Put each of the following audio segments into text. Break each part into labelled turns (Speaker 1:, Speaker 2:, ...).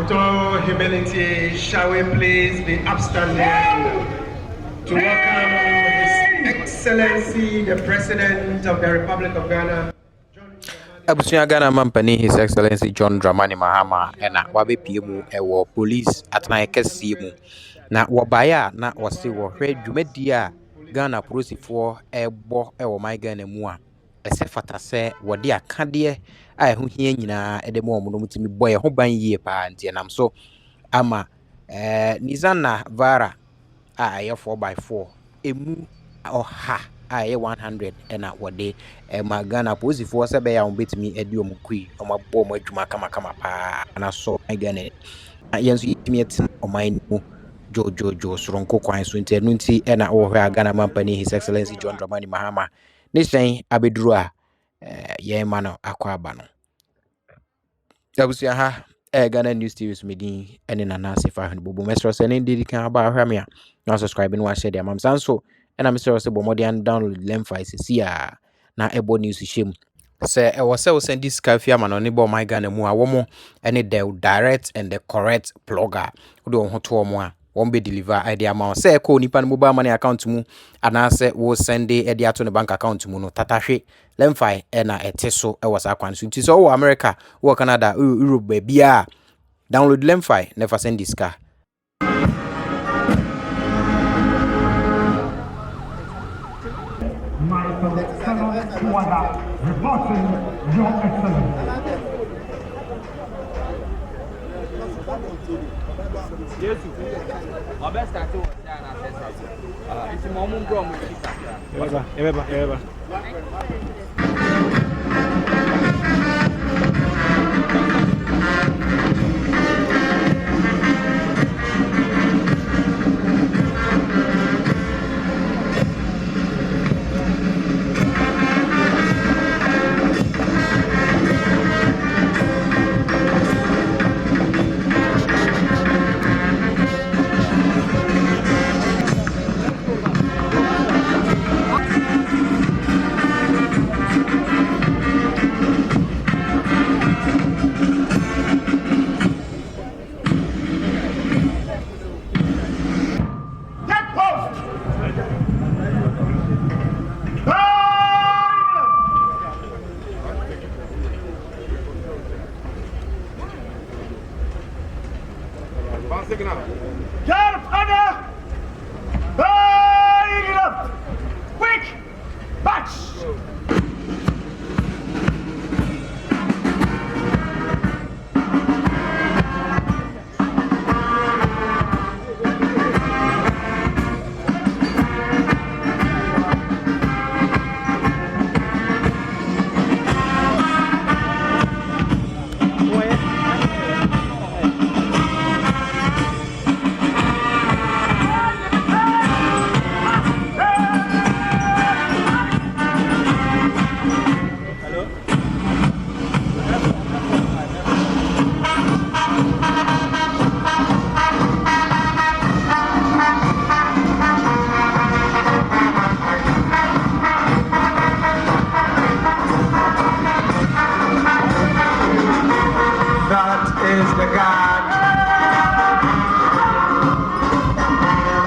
Speaker 1: With all humility, shall we please be upstanding to welcome His Excellency, the President of the Republic of Ghana,
Speaker 2: Abusia Ghana Mampani, His Excellency John Dramani Mahama, and Wabe Piemu, a police at Naikasimu. Na wabaya na wasi wahwe dwumadia Ghana polisifoɔ ɛbɔ ɛwɔ my Ghana mu a ɛsɛ fata sɛ wɔde akadeɛ a ɛho hia nyinaa ɛde mu ɔmo no mutumi bɔ ɛho ban yie paa nti ɛnam so ama Nissan Navara a ɛyɛ 4x4 emu ɔha a ɛyɛ 100 ɛna wɔde ma Ghana polisifoɔ sɛ bɛyɛ a wɔn betumi ɛde ɔmo kui ɔmo abɔ ɔmo adwuma kamakama paa na so my Ghana yɛn nso yɛtumi ɛtena ɔman mu Joe Soronko kwan so nti enu nti na ohwe Ghana Mampani His Excellency John Dramani Mahama ne hyɛn abeduru a yɛn ma no akɔ aba no abusia ha Ghana News TV medin ene nana sefa hwan bobo mesro se ne ndi kan aba ahwa me a na subscribe no wa share dem amsan so na mesro se bo modern download LemFi sisi a na ebo news shem se e wo se wo send this cafe ama no ne bo my Ghana mu a wo mo ene the direct and the correct blogger wo de wo ho to mo a won be deliver idea amount say call nipa no mobile money account mu ana say wo send e dia to ne bank account mu no tatahwe LemFi na eteso e was akwan so nti so wo America wo Canada Europe ba bia download LemFi never send this car
Speaker 3: reporting Your Excellency.
Speaker 4: Yes, our best starting was down at it's a moment from Ever.
Speaker 3: Quick! Batch!
Speaker 1: is the guard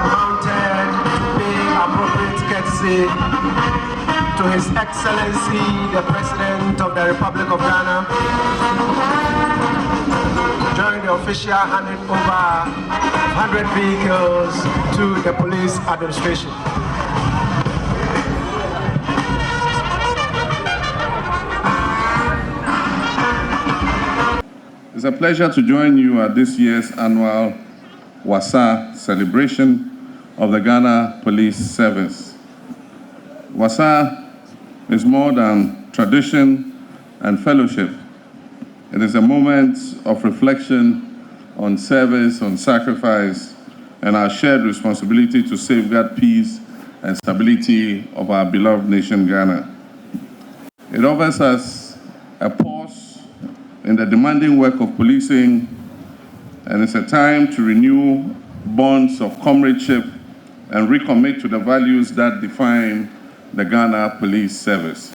Speaker 1: mounted to pay appropriate courtesy to His Excellency, the President of the Republic of Ghana, during the official handing over 100 vehicles to the police administration.
Speaker 5: It's a pleasure to join you at this year's annual WASA celebration of the Ghana Police Service. WASA is more than tradition and fellowship. It is a moment of reflection on service, on sacrifice, and our shared responsibility to safeguard peace and stability of our beloved nation, Ghana. It offers us a pause in the demanding work of policing, and it's a time to renew bonds of comradeship and recommit to the values that define the Ghana Police Service.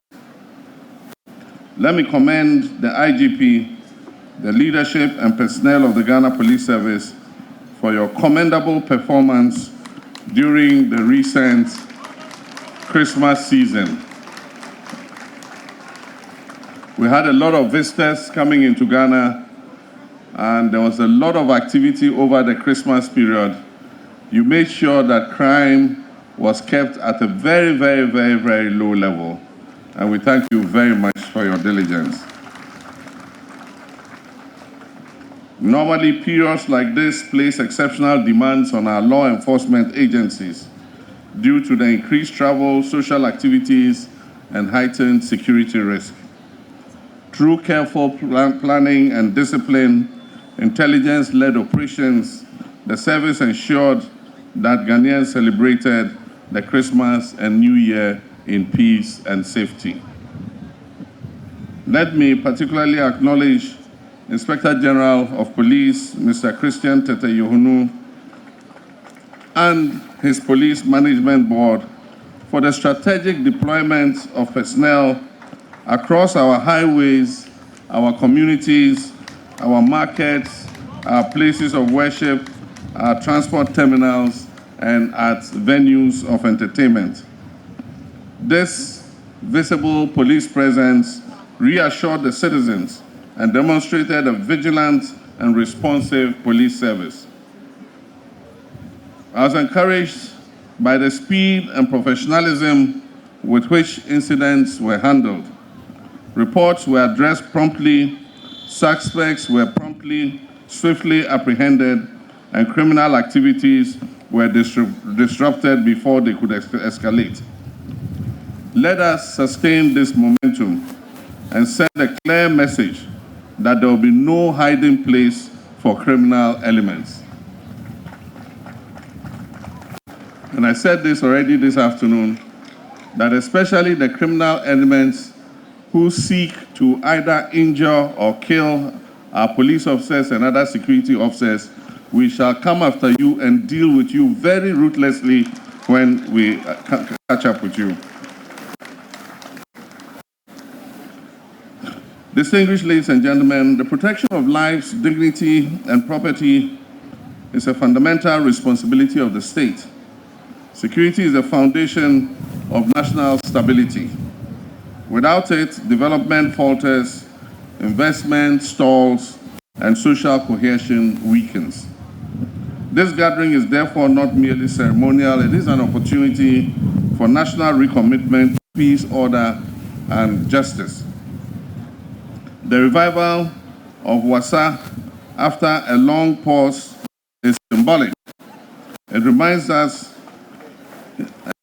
Speaker 5: Let me commend the IGP, the leadership and personnel of the Ghana Police Service for your commendable performance during the recent Christmas season. We had a lot of visitors coming into Ghana, and there was a lot of activity over the Christmas period. You made sure that crime was kept at a very, very, very, very low level, and we thank you very much for your diligence. Normally, periods like this place exceptional demands on our law enforcement agencies due to the increased travel, social activities, and heightened security risk. Through careful planning and discipline, intelligence-led operations, the service ensured that Ghanaians celebrated the Christmas and New Year in peace and safety. Let me particularly acknowledge Inspector General of Police, Mr. Christian Tete Yohunu, and his Police Management Board for the strategic deployment of personnel across our highways, our communities, our markets, our places of worship, our transport terminals, and at venues of entertainment. This visible police presence reassured the citizens and demonstrated a vigilant and responsive police service. I was encouraged by the speed and professionalism with which incidents were handled. Reports were addressed promptly, suspects were promptly, swiftly apprehended, and criminal activities were disrupted before they could escalate. Let us sustain this momentum and send a clear message that there will be no hiding place for criminal elements. And I said this already this afternoon, that especially the criminal elements who seek to either injure or kill our police officers and other security officers, we shall come after you and deal with you very ruthlessly when we catch up with you. Distinguished ladies and gentlemen, the protection of lives, dignity, and property is a fundamental responsibility of the state. Security is the foundation of national stability. Without it, development falters, investment stalls, and social cohesion weakens. This gathering is therefore not merely ceremonial, it is an opportunity for national recommitment, peace, order, and justice. The revival of Wasa after a long pause is symbolic. It reminds us,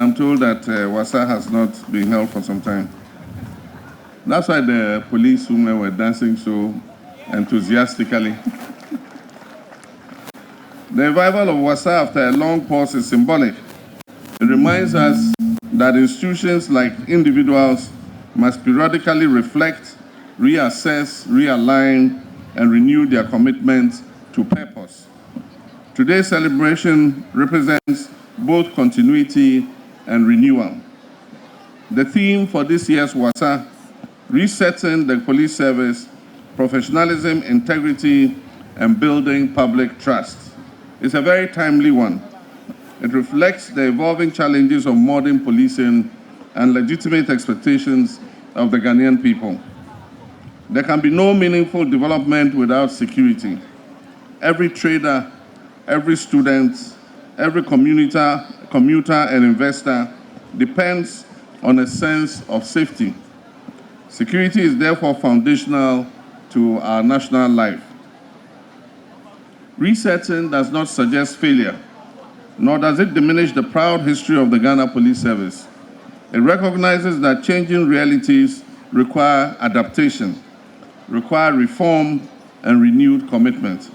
Speaker 5: I'm told that Wasa has not been held for some time. That's why the police women were dancing so enthusiastically. The revival of Wasa after a long pause is symbolic. It reminds us that institutions like individuals must periodically reflect, reassess, realign, and renew their commitment to purpose. Today's celebration represents both continuity and renewal. The theme for this year's Wasa, resetting the police service, professionalism, integrity, and building public trust, is a very timely one. It reflects the evolving challenges of modern policing and legitimate expectations of the Ghanaian people. There can be no meaningful development without security. Every trader, every student, every commuter and investor depends on a sense of safety. Security is therefore foundational to our national life. Resetting does not suggest failure, nor does it diminish the proud history of the Ghana Police Service. It recognizes that changing realities require adaptation, require reform, and renewed commitment.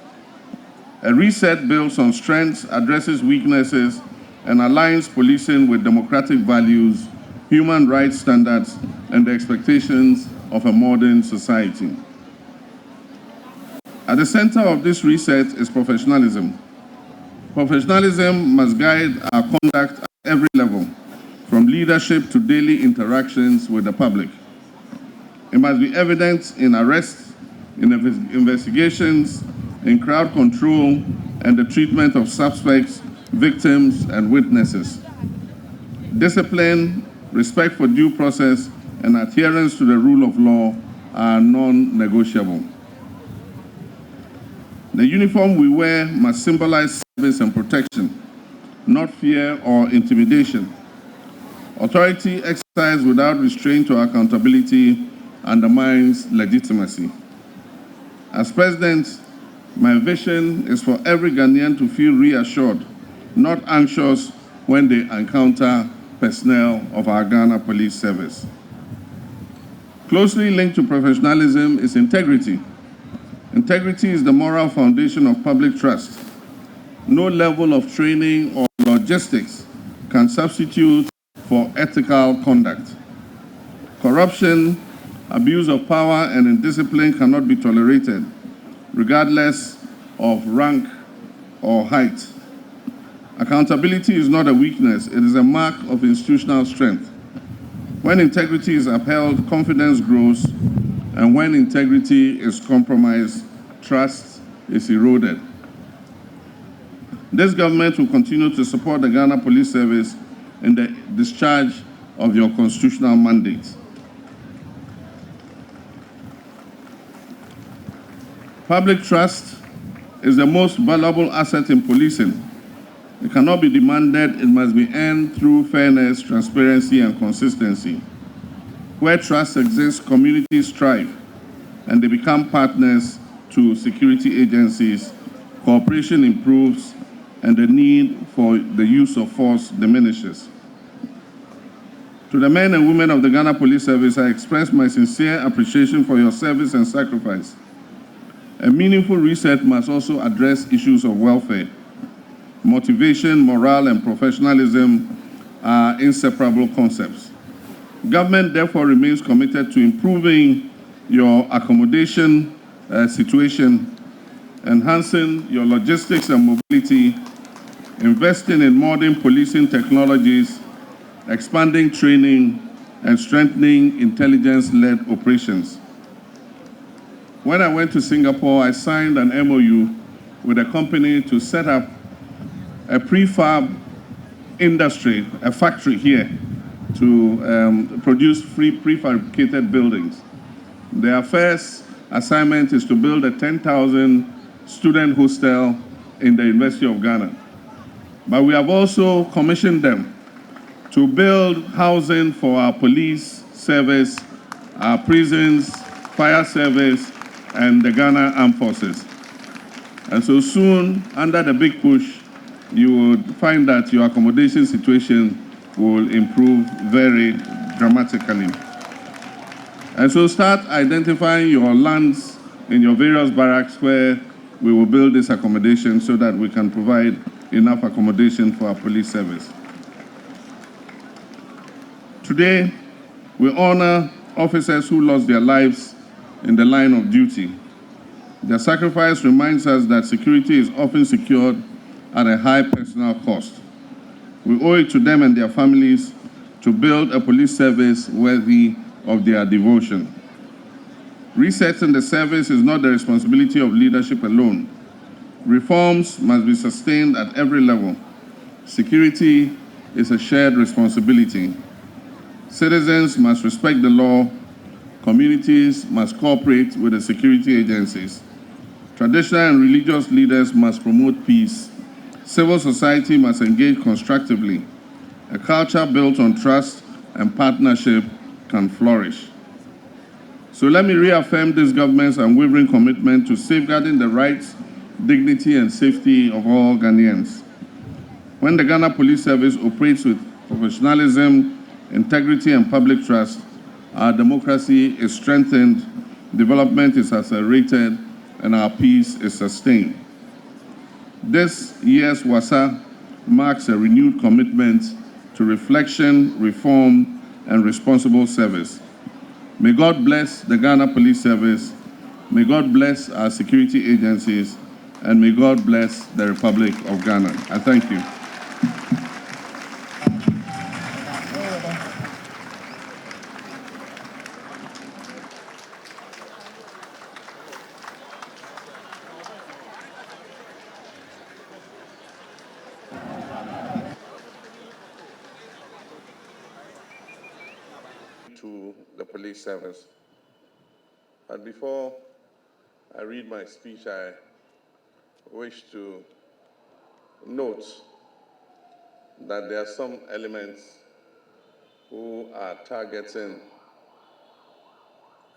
Speaker 5: A reset builds on strengths, addresses weaknesses, and aligns policing with democratic values, human rights standards, and the expectations of a modern society. At the center of this reset is professionalism. Professionalism must guide our conduct at every level, from leadership to daily interactions with the public. It must be evident in arrests, in investigations, in crowd control, and the treatment of suspects, victims, and witnesses. Discipline, respect for due process, and adherence to the rule of law are non-negotiable. The uniform we wear must symbolize service and protection, not fear or intimidation. Authority exercised without restraint or accountability undermines legitimacy. As president, my vision is for every Ghanaian to feel reassured, not anxious when they encounter personnel of our Ghana Police Service. Closely linked to professionalism is integrity. Integrity is the moral foundation of public trust. No level of training or logistics can substitute for ethical conduct. Corruption, abuse of power, and indiscipline cannot be tolerated, regardless of rank or height. Accountability is not a weakness, it is a mark of institutional strength. When integrity is upheld, confidence grows, and when integrity is compromised, trust is eroded. This government will continue to support the Ghana Police Service in the discharge of your constitutional mandate. Public trust is the most valuable asset in policing. It cannot be demanded, it must be earned through fairness, transparency, and consistency. Where trust exists, communities thrive, and they become partners to security agencies, cooperation improves, and the need for the use of force diminishes. To the men and women of the Ghana Police Service, I express my sincere appreciation for your service and sacrifice. A meaningful reset must also address issues of welfare. Motivation, morale, and professionalism are inseparable concepts. Government therefore remains committed to improving your accommodation situation, enhancing your logistics and mobility, investing in modern policing technologies, expanding training, and strengthening intelligence-led operations. When I went to Singapore, I signed an MOU with a company to set up a prefab industry, a factory here, to produce prefabricated buildings. Their first assignment is to build a 10,000 student hostel in the University of Ghana. But we have also commissioned them to build housing for our police service, our prisons, fire service, and the Ghana Armed Forces. And so soon, under the big push, you would find that your accommodation situation will improve very dramatically. And so start identifying your lands in your various barracks where we will build this accommodation so that we can provide enough accommodation for our police service. Today, we honor officers who lost their lives in the line of duty. Their sacrifice reminds us that security is often secured at a high personal cost. We owe it to them and their families to build a police service worthy of their devotion. Resetting the service is not the responsibility of leadership alone. Reforms must be sustained at every level. Security is a shared responsibility. Citizens must respect the law. Communities must cooperate with the security agencies. Traditional and religious leaders must promote peace. Civil society must engage constructively. A culture built on trust and partnership can flourish. So let me reaffirm this government's unwavering commitment to safeguarding the rights, dignity, and safety of all Ghanaians. When the Ghana Police Service operates with professionalism, integrity, and public trust, our democracy is strengthened, development is accelerated, and our peace is sustained. This year's WASA marks a renewed commitment to reflection, reform, and responsible service. May God bless the Ghana Police Service, may God bless our security agencies, and may God bless the Republic of Ghana. I thank you. police service. But before I read my speech, I wish to note that there are some elements who are targeting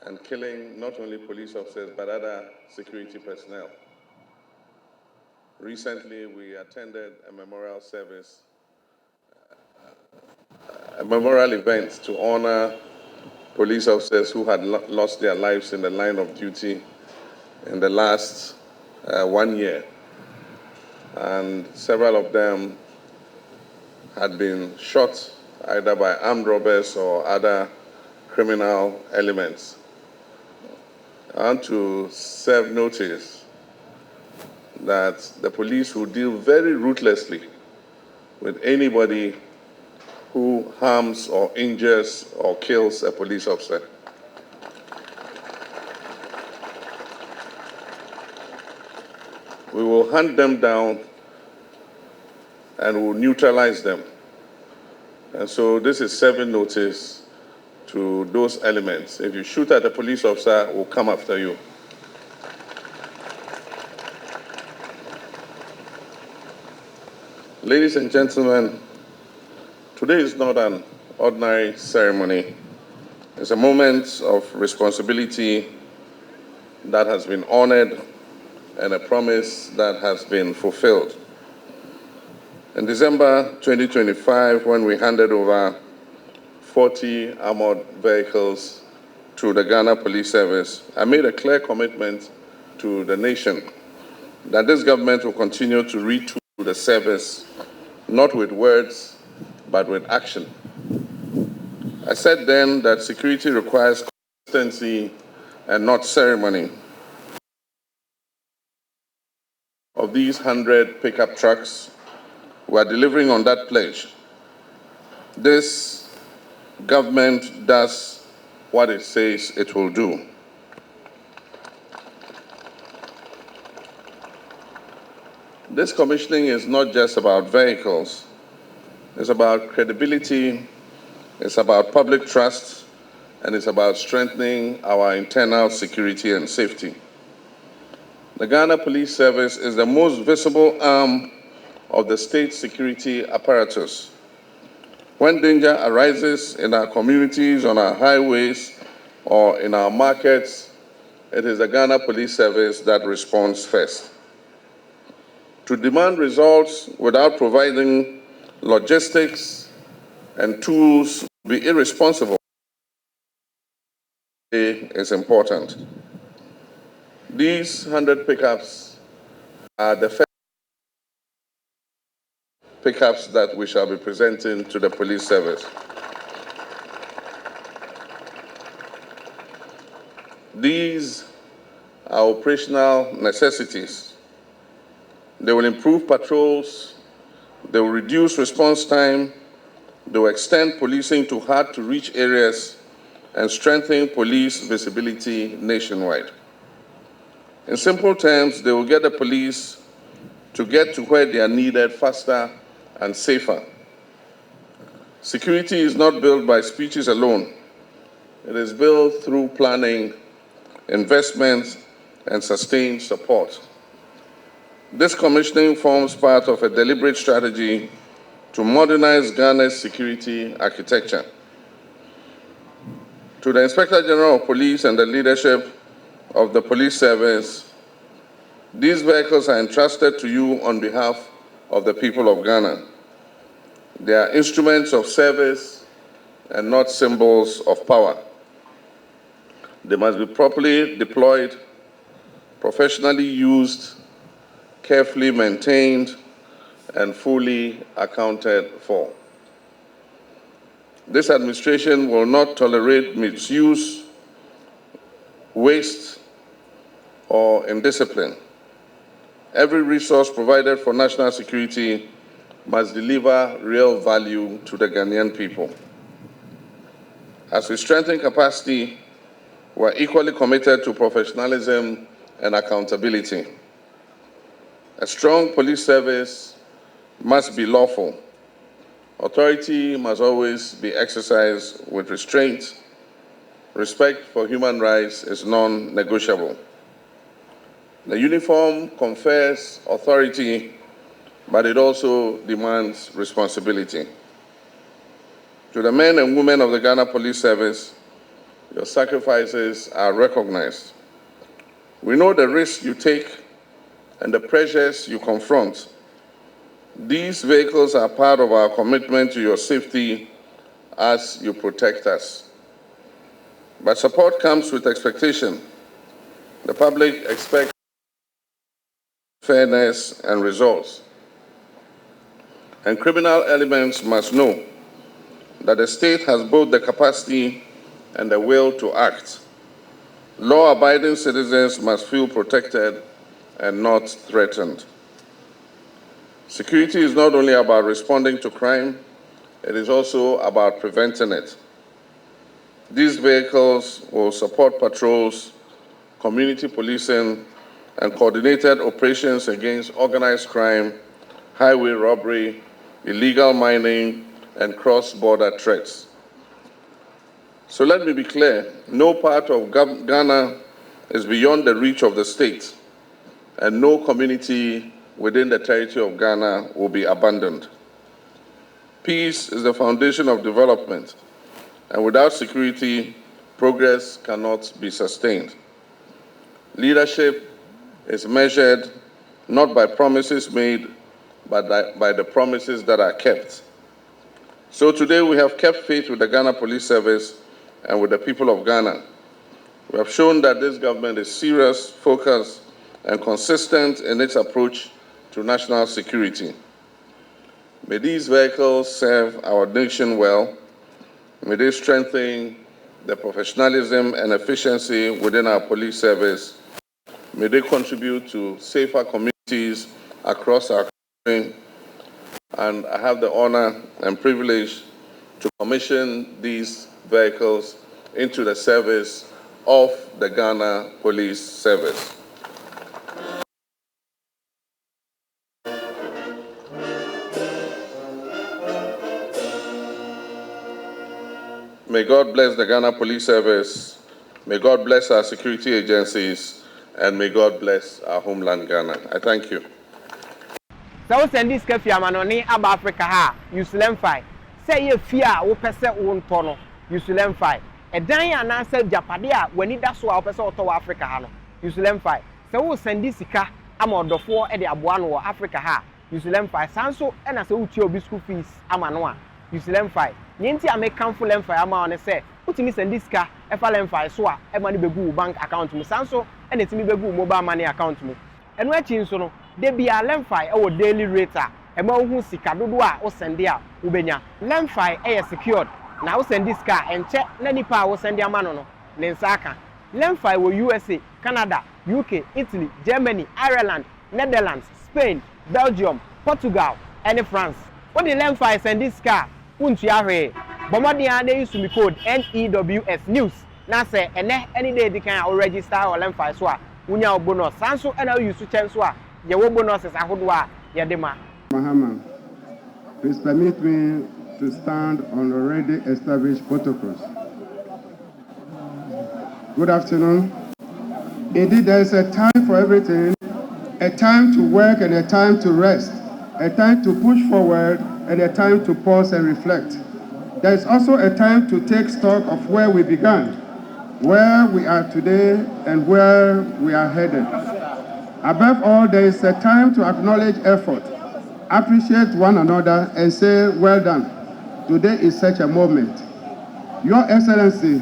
Speaker 5: and killing not only police officers but other security personnel. Recently, we attended a memorial service, a memorial event to honor police officers who had lost their lives in the line of duty in the last 1 year. And several of them had been shot either by armed robbers or other criminal elements. I want to serve notice that the police will deal very ruthlessly with anybody who harms or injures or kills a police officer. We will hunt them down and will neutralize them. And so this is serving notice to those elements. If you shoot at a police officer, we'll come after you. Ladies and gentlemen, today is not an ordinary ceremony. It's a moment of responsibility that has been honored and a promise that has been fulfilled. In December 2025, when we handed over 40 armored vehicles to the Ghana Police Service, I made a clear commitment to the nation that this government will continue to retool the service, not with words, but with action. I said then that security requires consistency and not ceremony. Of these 100 pickup trucks, we are delivering on that pledge. This government does what it says it will do. This commissioning is not just about vehicles. It's about credibility, it's about public trust, and it's about strengthening our internal security and safety. The Ghana Police Service is the most visible arm of the state security apparatus. When danger arises in our communities, on our highways, or in our markets, it is the Ghana Police Service that responds first. To demand results without providing logistics and tools would be irresponsible. Is important. These 100 pickups are the first pickups that we shall be presenting to the police service. These are operational necessities. They will improve patrols, they will reduce response time, they will extend policing to hard-to-reach areas, and strengthen police visibility nationwide. In simple terms, they will get the police to get to where they are needed faster and safer. Security is not built by speeches alone. It is built through planning, investment, and sustained support. This commissioning forms part of a deliberate strategy to modernize Ghana's security architecture. To the Inspector General of Police and the leadership of the police service, these vehicles are entrusted to you on behalf of the people of Ghana. They are instruments of service and not symbols of power. They must be properly deployed, professionally used, carefully maintained, and fully accounted for. This administration will not tolerate misuse, waste, or indiscipline. Every resource provided for national security must deliver real value to the Ghanaian people. As we strengthen capacity, we are equally committed to professionalism and accountability. A strong police service must be lawful. Authority must always be exercised with restraint. respect for human rights is non-negotiable. The uniform confers authority, but it also demands responsibility. To the men and women of the Ghana Police Service, your sacrifices are recognized. We know the risks you take and the pressures you confront. These vehicles are part of our commitment to your safety as you protect us. But support comes with expectation. The public expects fairness and results. And criminal elements must know that the state has both the capacity and the will to act. Law-abiding citizens must feel protected and not threatened. Security is not only about responding to crime, it is also about preventing it. These vehicles will support patrols, community policing, and coordinated operations against organized crime, highway robbery, illegal mining, and cross-border threats. So let me be clear, no part of Ghana is beyond the reach of the state, and no community within the territory of Ghana will be abandoned. Peace is the foundation of development, and without security, progress cannot be sustained. Leadership is measured not by promises made, but by the promises that are kept. So today we have kept faith with the Ghana Police Service and with the people of Ghana. We have shown that this government is serious, focused, and consistent in its approach to national security. May these vehicles serve our nation well. May they strengthen the professionalism and efficiency within our police service. May they contribute to safer communities across our country. And I have the honor and privilege to commission these vehicles into the service of the Ghana Police Service. May God bless the Ghana Police Service, may God bless our security agencies, and may God bless our homeland Ghana. I thank you.
Speaker 6: So send this cafe amanoni aba Africa ha use LemFi. Say ye fear wo pese wo ntono use LemFi. Edan ya na say japade a wani da so a wo pese oto Africa ha no use LemFi. So wo send this sika ama odofo e de aboa no wo Africa ha use LemFi. Sanso e na say wo tie obi school fees ama no a use LemFi. Yenti a make cancel LemFi ama on say utimi send this sika e fa LemFi so a e ma ni begu bank account mu sanso e na timi begu mobile money account mu. Eno achi nso no de bia LemFi e wo daily rate a e ma hu sika dodo a wo send a wo benya. LemFi e secured na wo send this car enche na nipa a wo send ama no ne nsaka. LemFi wo USA, Canada, UK, Italy, Germany, Ireland, Netherlands, Spain, Belgium, Portugal, and France. What the LemFi send this car untu ahwe bomodi a dey use me code NEWS news na say ene any day they can register or LemFi so a unya bonus sanso na use chen so a ye wo bonuses ahodo a ye de ma.
Speaker 7: Mahama, please permit me to stand on already established protocols. Good afternoon. Indeed, there is a time for everything, a time to work and a time to rest, a time to push forward and a time to pause and reflect. There is also a time to take stock of where we began, where we are today, and where we are headed. Above all, there is a time to acknowledge effort, appreciate one another, and say, well done. Today is such a moment. Your Excellency,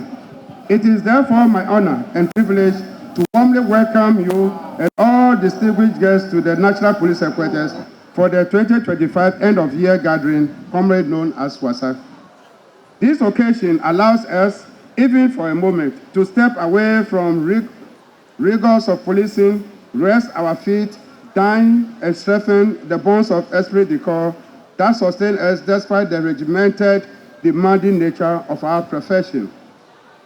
Speaker 7: it is therefore my honor and privilege to warmly welcome you and all distinguished guests to the National Police Headquarters for the 2025 end-of-year gathering, commonly known as WASA. This occasion allows us, even for a moment, to step away from rigors of policing, rest our feet, dine, and strengthen the bonds of esprit de corps that sustain us despite the regimented, demanding nature of our profession.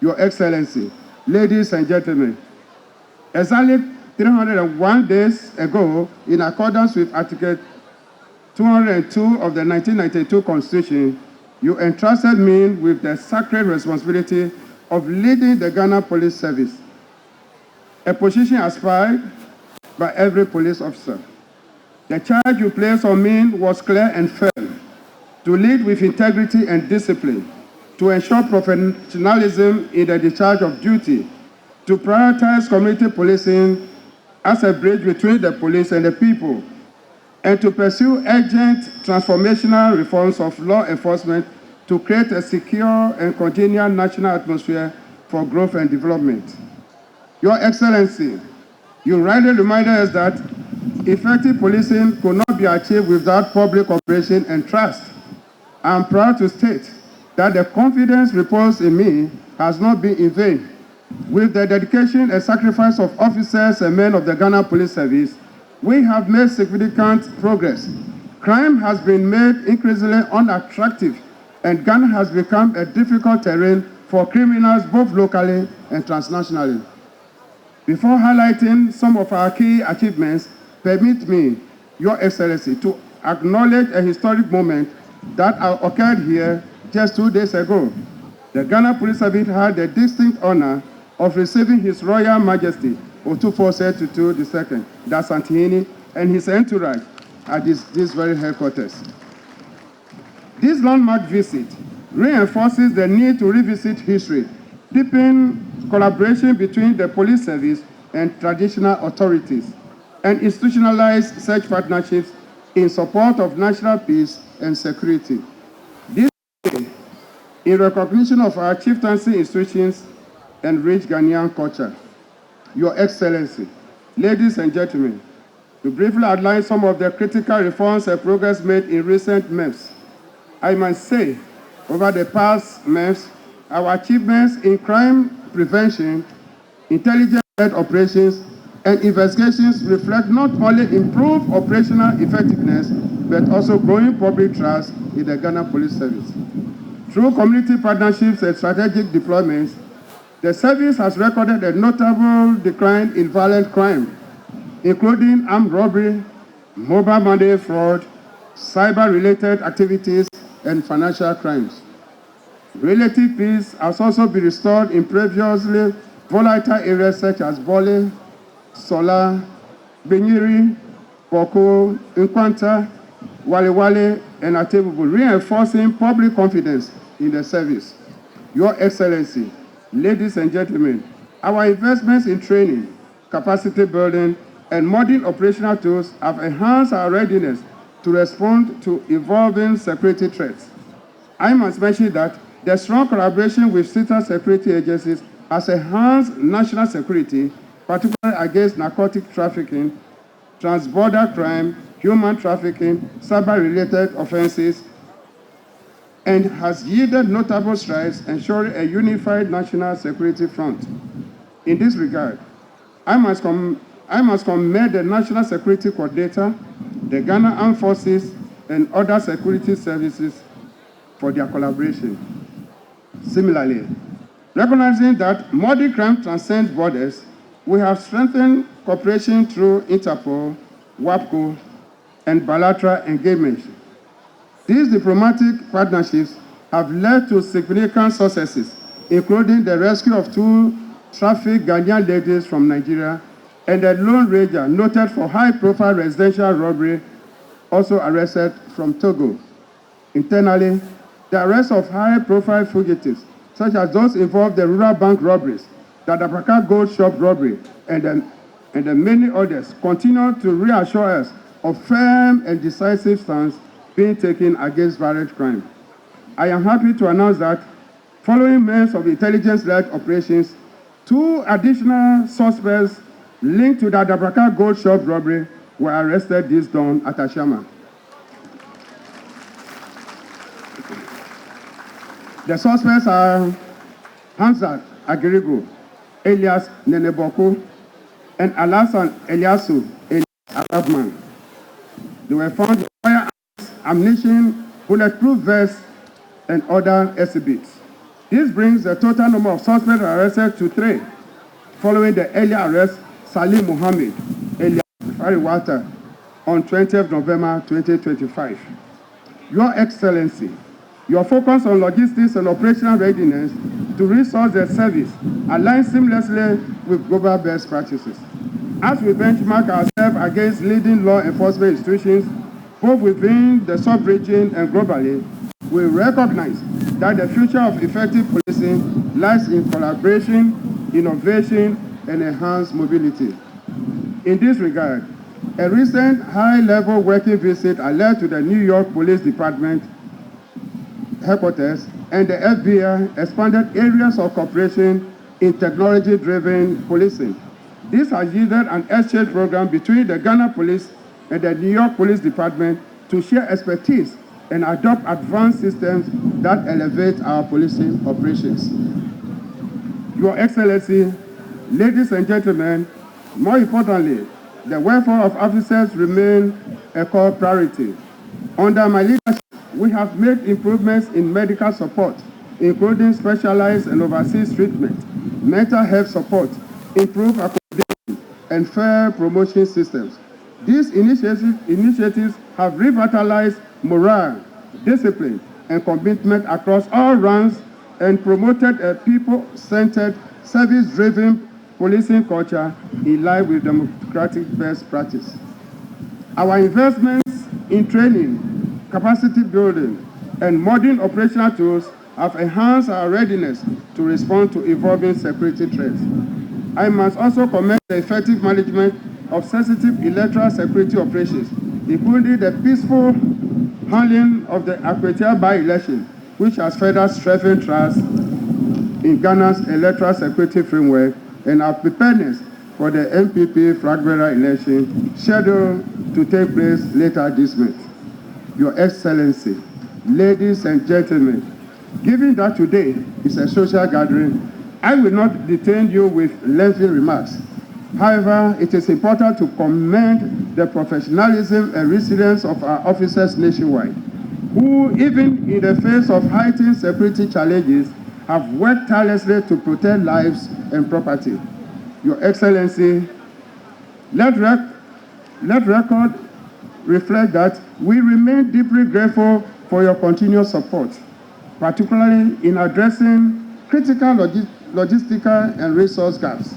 Speaker 7: Your Excellency, ladies and gentlemen, exactly 301 days ago, in accordance with Article 202 of the 1992 Constitution, you entrusted me with the sacred responsibility of leading the Ghana Police Service, a position aspired by every police officer. The charge you placed on me was clear and firm: to lead with integrity and discipline, to ensure professionalism in the discharge of duty, to prioritize community policing as a bridge between the police and the people, and to pursue urgent transformational reforms of law enforcement to create a secure and congenial national atmosphere for growth and development. Your Excellency, you rightly reminded us that effective policing could not be achieved without public cooperation and trust. I am proud to state that the confidence reposed in me has not been in vain. With the dedication and sacrifice of officers and men of the Ghana Police Service, we have made significant progress. Crime has been made increasingly unattractive, and Ghana has become a difficult terrain for criminals both locally and transnationally. Before highlighting some of our key achievements, permit me, Your Excellency, to acknowledge a historic moment that occurred here just 2 days ago. The Ghana Police Service had the distinct honor of receiving His Royal Majesty Otufo Tutu II, Dasantini, and his entourage at this very headquarters. This landmark visit reinforces the need to revisit history, deepen collaboration between the police service and traditional authorities, and institutionalize such partnerships in support of national peace and security. This day, in recognition of our chieftaincy institutions and rich Ghanaian culture, Your Excellency, ladies and gentlemen, to briefly outline some of the critical reforms and progress made in recent months, I must say, over the past months, our achievements in crime prevention, intelligence-led operations, and investigations reflect not only improved operational effectiveness, but also growing public trust in the Ghana Police Service. Through community partnerships and strategic deployments, the service has recorded a notable decline in violent crime, including armed robbery, mobile money fraud, cyber-related activities, and financial crimes. Relative peace has also been restored in previously volatile areas such as Bole, Sola, Benyiri, Boko, Nkwanta, Wale, and Atebubu, reinforcing public confidence in the service. Your Excellency, ladies and gentlemen, our investments in training, capacity building, and modern operational tools have enhanced our readiness to respond to evolving security threats. I must mention that the strong collaboration with sister security agencies has enhanced national security, particularly against narcotic trafficking, transborder crime, human trafficking, cyber-related offenses, and has yielded notable strides ensuring a unified national security front. In this regard, I must commend the National Security Coordinator, the Ghana Armed Forces, and other security services for their collaboration. Similarly, recognizing that modern crime transcends borders, we have strengthened cooperation through Interpol, WAPCO, and bilateral engagement. These diplomatic partnerships have led to significant successes, including the rescue of 2 trafficked Ghanaian ladies from Nigeria and a lone ranger noted for high-profile residential robbery, also arrested from Togo. Internally, the arrest of high-profile fugitives, such as those involved in rural bank robberies, the Dabraka Gold Shop robbery, and the many others, continue to reassure us of firm and decisive stance being taken against violent crime. I am happy to announce that, following months of intelligence-led operations, 2 additional suspects linked to the Dabraka Gold Shop robbery were arrested this dawn at Ashama. The suspects are Hamza Agirigo, Elias Neneboko, and Alasan Eliasu Arabman. They were found with firearms, ammunition, bulletproof vests, and other exhibits. This brings the total number of suspects arrested to 3, following the earlier arrest Salim Mohammed Elias Fariwata on 20th November 2025. Your Excellency, your focus on logistics and operational readiness to resource their service align seamlessly with global best practices. As we benchmark ourselves against leading law enforcement institutions, both within the sub-region and globally, we recognize that the future of effective policing lies in collaboration, innovation, and enhanced mobility. In this regard, a recent high-level working visit I led to the New York Police Department headquarters and the FBI expanded areas of cooperation in technology-driven policing. This has yielded an exchange program between the Ghana Police and the New York Police Department to share expertise and adopt advanced systems that elevate our policing operations. Your Excellency, ladies and gentlemen, more importantly, the welfare of officers remains a core priority. Under my leadership, we have made improvements in medical support, including specialized and overseas treatment, mental health support, improved accommodation, and fair promotion systems. These initiatives have revitalized morale, discipline, and commitment across all ranks and promoted a people-centered, service-driven policing culture in line with democratic best practice. Our investments in training, capacity building, and modern operational tools have enhanced our readiness to respond to evolving security threats. I must also commend the effective management of sensitive electoral security operations, including the peaceful handling of the Akwetia by-election, which has further strengthened trust in Ghana's electoral security framework and our preparedness for the MPP flag bearer election scheduled to take place later this month. Your Excellency, ladies and gentlemen, given that today is a social gathering, I will not detain you with lengthy remarks. However, it is important to commend the professionalism and resilience of our officers nationwide, who, even in the face of heightened security challenges, have worked tirelessly to protect lives and property. Your Excellency, let record reflect that we remain deeply grateful for your continued support, particularly in addressing critical logistical and resource gaps.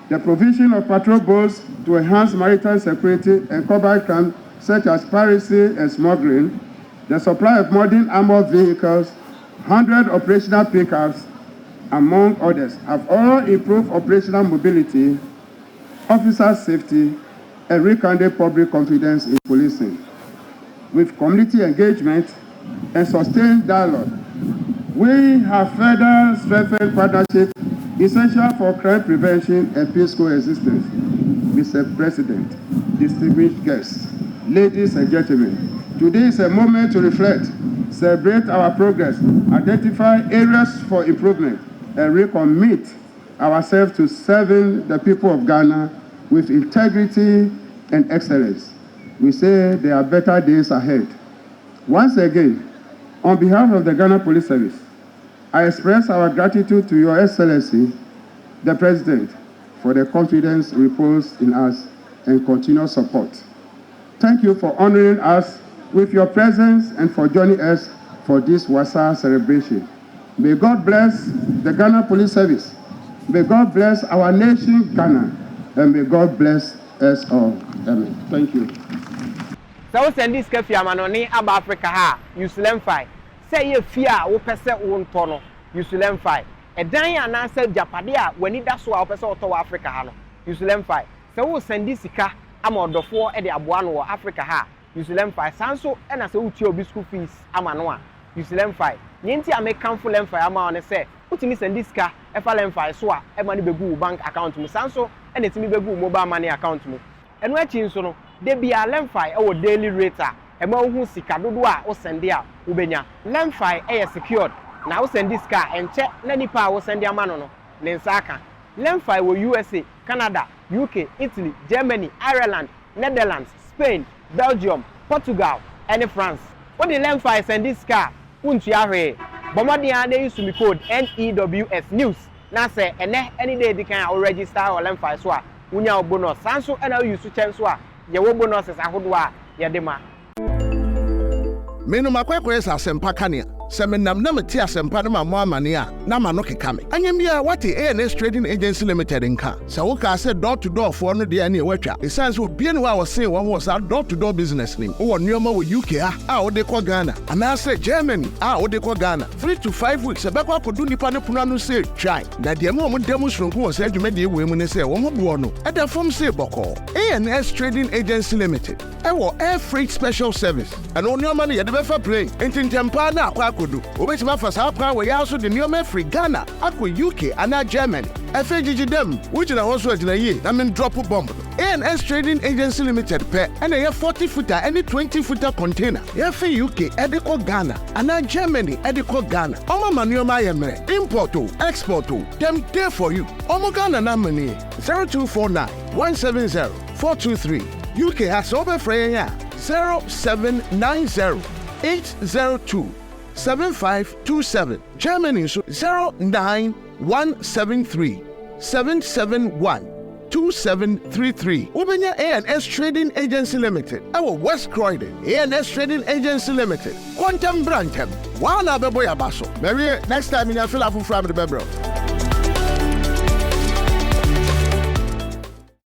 Speaker 7: The provision of patrol boats to enhance maritime security and combat crimes such as piracy and smuggling, the supply of modern armored vehicles, 100 operational pickups, among others, have all improved operational mobility, officer safety, and rekindled public confidence in policing. With community engagement and sustained dialogue, we have further strengthened partnership essential for crime prevention and peaceful existence. Mr. President, distinguished guests, ladies and gentlemen, today is a moment to reflect, celebrate our progress, identify areas for improvement, and recommit ourselves to serving the people of Ghana with integrity and excellence. We say there are better days ahead. Once again, on behalf of the Ghana Police Service, I express our gratitude to Your Excellency, the President, for the confidence reposed in us and continued support. Thank you for honoring us with your presence and for joining us for this Wasa celebration. May God bless the Ghana Police Service. May God bless our nation, Ghana, and may God bless us all. Amen. Thank you.
Speaker 6: So send this Manoni Aba Africa ha, use LemFi. Say ye fear wo pese wo ntono, use LemFi. E dan ya na se Japadia when it that's why pese oto Africa ha no, use LemFi. So wo send this sika ama odofo e de aboa no Africa ha, use LemFi. Sanso e na se uti obi school fees ama no a, use LemFi. Nyenti amekanfo LemFi ama one say, utimi send this sika e fa LemFi so a e mani begu bank account mu. Sanso e na timi begu mobile money account mu. Enu achi nso no de bia LemFi e wo daily rate a e ma hu sika dodo a wo send a wo benya. LemFi e secured na wo send this car enche na nipa wo send ama no ne nsaka. LemFi wo USA, Canada, UK, Italy, Germany, Ireland, Netherlands, Spain, Belgium, Portugal and France. When the LemFi send this car untu ahwe bomodi an dey use me code NEWS news na say ene any day they can register or LemFi so a unya bonus sanso and how you use chance so a ye wo bonuses ahodo a ye de ma
Speaker 8: menu makwekwe sa sempa kania Semenam na meti asempa na mo amane a na ma no keka me. Anyem bia what ANS Trading Agency Limited nka. Se wo ka se door to door for no de na e watwa. E sense obi ne wa wo se wo was door to door business nim. Wo nneoma wo UK a wo de kɔ Ghana. Ana se Germany a wo de kɔ Ghana. 3 to 5 weeks e bekɔ akodu nipa ne puno anu se try. Na de mo demonstration ko wo se adwuma de ewe mu ne se wo ho bo no. E da fom se bɔkɔ. ANS Trading Agency Limited. Ewo air freight special service. Ano nneoma ne ye de befa plane. Entintempa na akɔ akodu. Obetima fa sa plan we ya so de nneoma free Ghana akɔ UK ana Germany. FAGG dem, which na also agina ye, na men drop bomb. ANS Trading Agency Limited pe, and a 40-footer, any 20-footer container. F UK, Edico Ghana, and Germany, Edico Ghana. Oma manuoma yemre, importo, exporto, them there for you. Omo Ghana na money 0249-170-423. UK has over fraya 0790-802-7527. Germany so 09173-771-2733. Ubenya ANS Trading Agency Limited. Our West Croydon ANS Trading Agency Limited. Quantum Brantem. Wana beboya baso. Maybe next time in your fill up from the bebro.